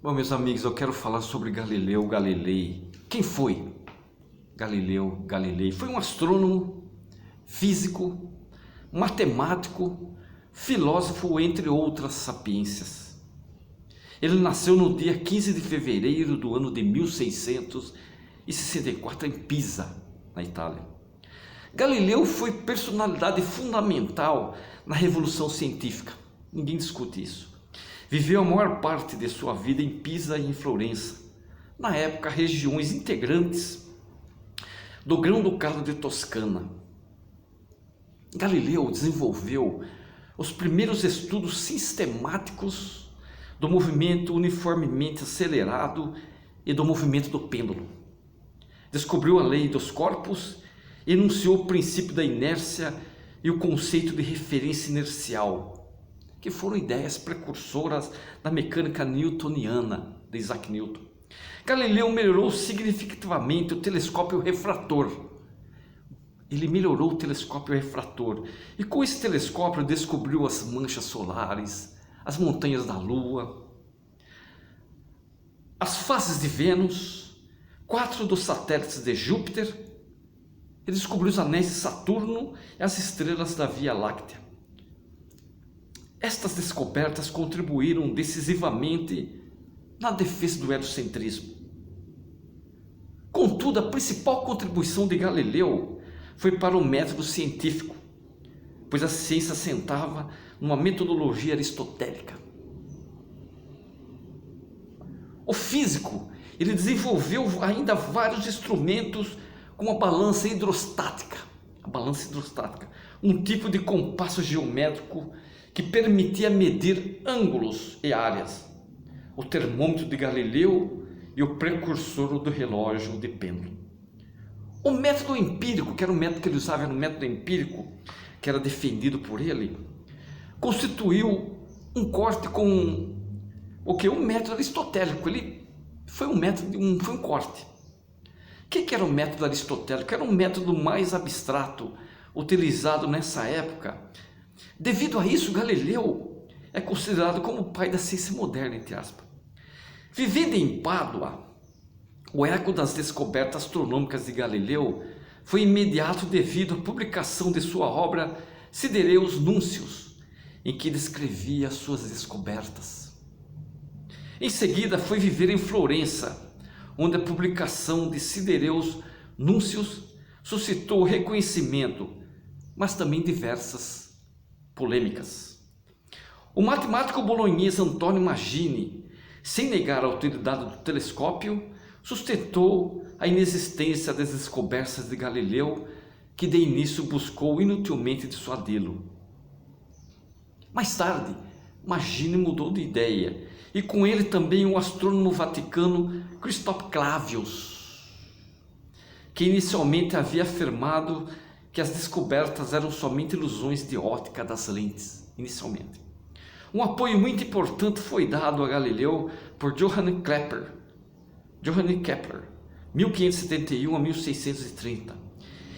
Bom, meus amigos, eu quero falar sobre Galileu Galilei. Quem foi Galileu Galilei? Foi um astrônomo, físico, matemático, filósofo, entre outras sapiências. Ele nasceu no dia 15 de fevereiro do ano de 1664 em Pisa, na Itália. Galileu foi personalidade fundamental na Revolução Científica. Ninguém discute isso. Viveu a maior parte de sua vida em Pisa e em Florença, na época regiões integrantes do Grão-Ducado de Toscana. Galileu desenvolveu os primeiros estudos sistemáticos do movimento uniformemente acelerado e do movimento do pêndulo. Descobriu a lei dos corpos, enunciou o princípio da inércia e o conceito de referência inercial, que foram ideias precursoras da mecânica newtoniana de Isaac Newton. Galileu melhorou significativamente o telescópio refrator. Ele melhorou o telescópio refrator e com esse telescópio descobriu as manchas solares, as montanhas da Lua, as fases de Vênus, 4 dos satélites de Júpiter. Ele descobriu os anéis de Saturno e as estrelas da Via Láctea. Estas descobertas contribuíram decisivamente na defesa do heliocentrismo. Contudo, a principal contribuição de Galileu foi para o método científico, pois a ciência assentava numa metodologia aristotélica. O físico, ele desenvolveu ainda vários instrumentos como a balança hidrostática. Um tipo de compasso geométrico que permitia medir ângulos e áreas, o termômetro de Galileu e o precursor do relógio de pêndulo. O método empírico, que era o método que ele usava, era um método empírico, que era defendido por ele, constituiu um corte com um método aristotélico. Ele foi um corte. O que era o método aristotélico? Era um método mais abstrato, utilizado nessa época. Devido a isso, Galileu é considerado como o pai da ciência moderna, entre aspas. Vivendo em Pádua, o eco das descobertas astronômicas de Galileu foi imediato devido à publicação de sua obra Sidereus Nuncius, em que descrevia suas descobertas. Em seguida, foi viver em Florença, onde a publicação de Sidereus Nuncius suscitou reconhecimento, mas também diversas polêmicas. O matemático bolonhês Antonio Magini, sem negar a utilidade do telescópio, sustentou a inexistência das descobertas de Galileu, que de início buscou inutilmente dissuadi-lo. Mais tarde, Magini mudou de ideia, e com ele também o astrônomo vaticano Christoph Clavius, que inicialmente havia afirmado que as descobertas eram somente ilusões de ótica das lentes, inicialmente. Um apoio muito importante foi dado a Galileu por Johann Kepler, 1571 a 1630.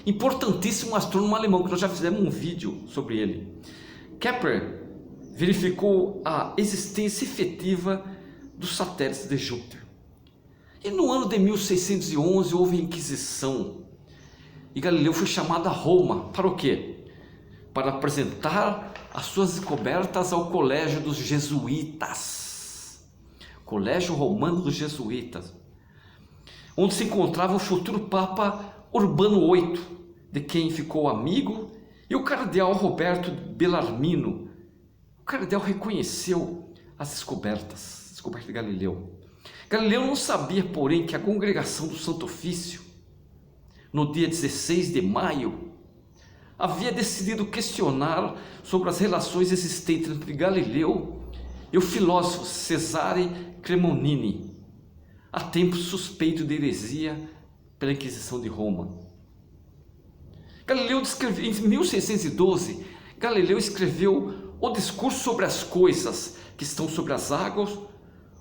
Importantíssimo astrônomo alemão, que nós já fizemos um vídeo sobre ele. Kepler verificou a existência efetiva dos satélites de Júpiter. E no ano de 1611 houve a Inquisição. E Galileu foi chamado a Roma. Para o quê? Para apresentar as suas descobertas ao Colégio dos Jesuítas. Colégio Romano dos Jesuítas. Onde se encontrava o futuro Papa Urbano VIII, de quem ficou amigo, e o cardeal Roberto Bellarmino. O cardeal reconheceu as descobertas de Galileu. Galileu não sabia, porém, que a congregação do Santo Ofício, no dia 16 de maio, havia decidido questionar sobre as relações existentes entre Galileu e o filósofo Cesare Cremonini, há tempo suspeito de heresia pela Inquisição de Roma. Galileu descreveu, em 1612, Galileu escreveu o discurso sobre as coisas que estão sobre as águas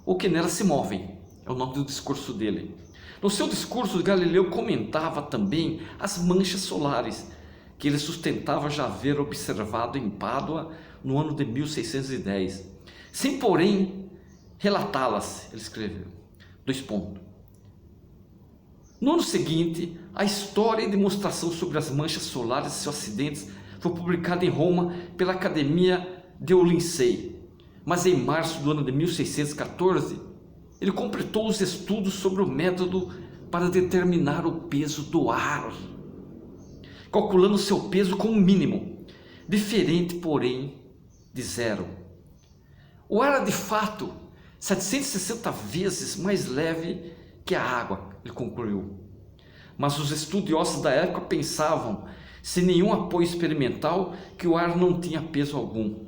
ou que nelas se movem. É o nome do discurso dele. No seu discurso, Galileu comentava também as manchas solares, que ele sustentava já haver observado em Pádua no ano de 1610, sem porém relatá-las, ele escreveu. 2 pontos. No ano seguinte, a história e demonstração sobre as manchas solares e seus acidentes foi publicada em Roma pela Academia de Lincei. Mas em março do ano de 1614, ele completou os estudos sobre o método para determinar o peso do ar, calculando seu peso como mínimo, diferente, porém, de zero. O ar é de fato 760 vezes mais leve que a água, ele concluiu. Mas os estudiosos da época pensavam, sem nenhum apoio experimental, que o ar não tinha peso algum.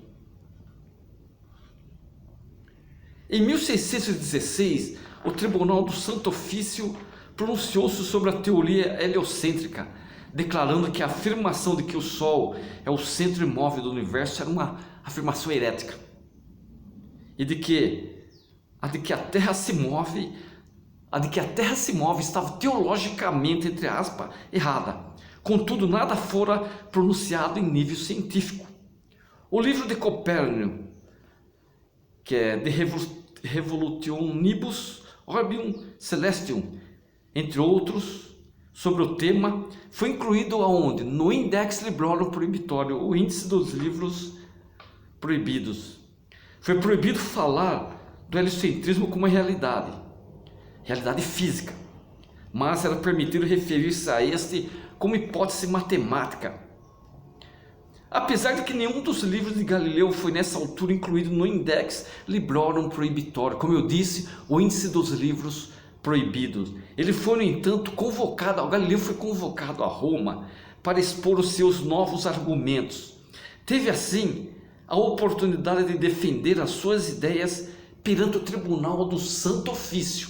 Em 1616, o Tribunal do Santo Ofício pronunciou-se sobre a teoria heliocêntrica, declarando que a afirmação de que o Sol é o centro imóvel do universo era uma afirmação herética, e de que a Terra se move estava teologicamente, entre aspas, errada. Contudo, nada fora pronunciado em nível científico. O livro de Copérnico, que é De Revolutionibus Orbium Celestium, entre outros, sobre o tema, foi incluído aonde? No Index Librorum Prohibitório, o índice dos livros proibidos. Foi proibido falar do heliocentrismo como uma realidade física, mas era permitido referir-se a este como hipótese matemática. Apesar de que nenhum dos livros de Galileu foi nessa altura incluído no Index Librorum Prohibitório, como eu disse, o índice dos livros proibidos. Ele foi, no entanto, Galileu foi convocado a Roma para expor os seus novos argumentos. Teve assim a oportunidade de defender as suas ideias perante o Tribunal do Santo Ofício,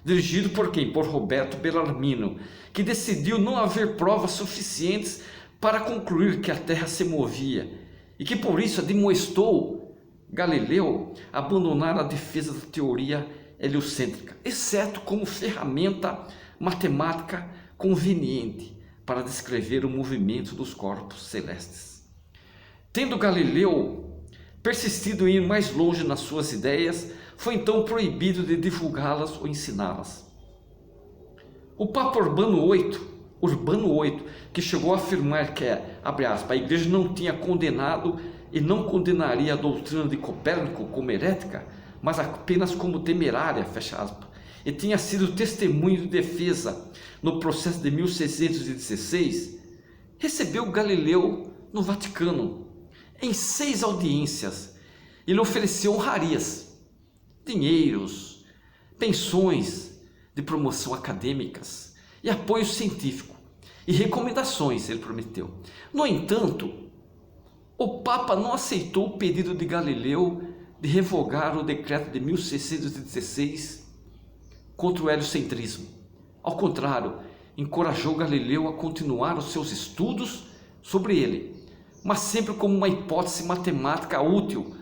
dirigido por quem? Por Roberto Bellarmino, que decidiu não haver provas suficientes para concluir que a Terra se movia, e que por isso admoestou Galileu a abandonar a defesa da teoria heliocêntrica, exceto como ferramenta matemática conveniente para descrever o movimento dos corpos celestes. Tendo Galileu persistido em ir mais longe nas suas ideias, foi então proibido de divulgá-las ou ensiná-las. O Papa Urbano VIII, que chegou a afirmar que, abre aspas, a Igreja não tinha condenado e não condenaria a doutrina de Copérnico como herética, mas apenas como temerária, fecha aspas, e tinha sido testemunho de defesa no processo de 1616, recebeu Galileu no Vaticano em 6 audiências. Ele ofereceu honrarias, dinheiros, pensões de promoção acadêmicas e apoio científico e recomendações, ele prometeu. No entanto, o Papa não aceitou o pedido de Galileu de revogar o decreto de 1616 contra o heliocentrismo. Ao contrário, encorajou Galileu a continuar os seus estudos sobre ele, mas sempre como uma hipótese matemática útil,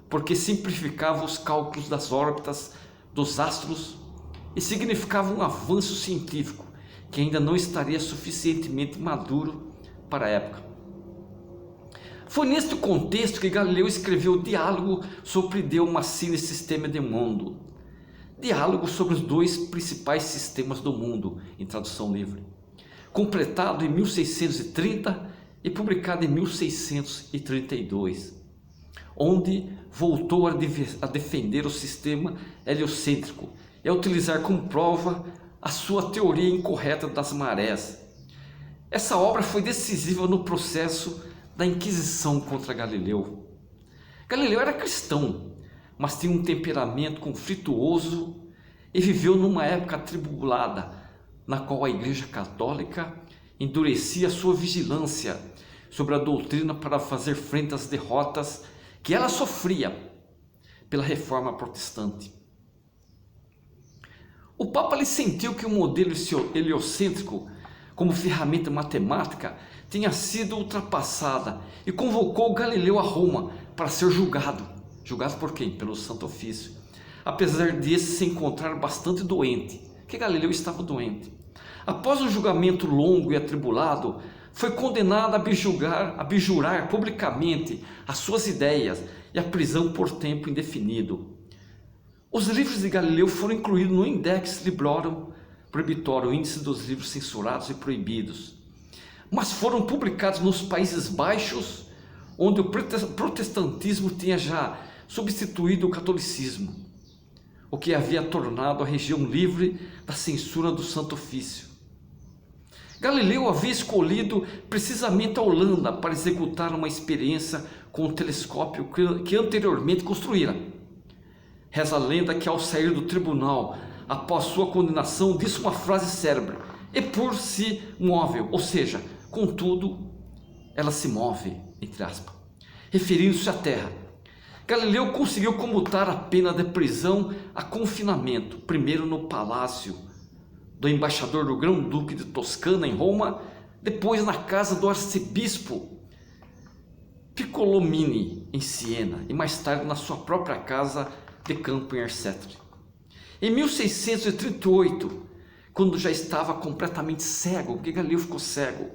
porque simplificava os cálculos das órbitas dos astros e significava um avanço científico que ainda não estaria suficientemente maduro para a época. Foi neste contexto que Galileu escreveu o Diálogo sobre Deus Machine e Sistema de Mundo, diálogo sobre os 2 principais sistemas do mundo, em tradução livre, completado em 1630 e publicado em 1632, onde voltou a defender o sistema heliocêntrico e a utilizar como prova a sua teoria incorreta das marés. Essa obra foi decisiva no processo da Inquisição contra Galileu. Galileu era cristão, mas tinha um temperamento conflituoso e viveu numa época atribulada, na qual a Igreja Católica endurecia sua vigilância sobre a doutrina para fazer frente às derrotas que ela sofria pela reforma protestante. O Papa lhe sentiu que o modelo heliocêntrico como ferramenta matemática tinha sido ultrapassada e convocou Galileu a Roma para ser julgado. Julgado por quem? Pelo Santo Ofício. Apesar desse se encontrar bastante doente, que Galileu estava doente. Após um julgamento longo e atribulado, foi condenado a abjurar publicamente as suas ideias e a prisão por tempo indefinido. Os livros de Galileu foram incluídos no Index Librorum Prohibitorum, índice dos livros censurados e proibidos, mas foram publicados nos Países Baixos, onde o protestantismo tinha já substituído o catolicismo, o que havia tornado a região livre da censura do Santo Ofício. Galileu havia escolhido precisamente a Holanda para executar uma experiência com o telescópio que anteriormente construíra. Reza a lenda que, ao sair do tribunal após sua condenação, disse uma frase célebre: "E por si móvel", ou seja, contudo ela se move, entre aspas, referindo-se à Terra. Galileu conseguiu comutar a pena de prisão a confinamento, primeiro no palácio do embaixador do Grão-Duque de Toscana em Roma, depois na casa do arcebispo Piccolomini em Siena e mais tarde na sua própria casa de campo em Arcetri. Em 1638, quando já estava completamente cego, porque Galileu ficou cego,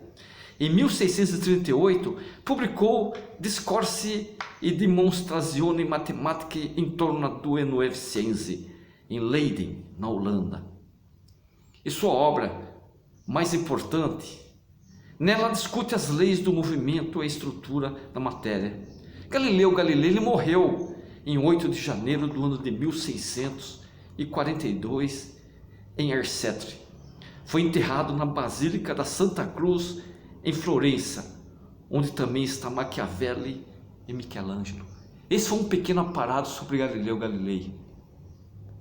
em 1638 publicou Discorsi e Demonstrazioni Mathematiche intorno alle nuove scienze em Leiden, na Holanda. E sua obra mais importante, nela discute as leis do movimento e a estrutura da matéria. Galileu Galilei ele morreu em 8 de janeiro do ano de 1642 em Arcetri. Foi enterrado na Basílica da Santa Cruz em Florença, onde também está Maquiavelli e Michelangelo. Esse foi um pequeno aparato sobre Galileu Galilei.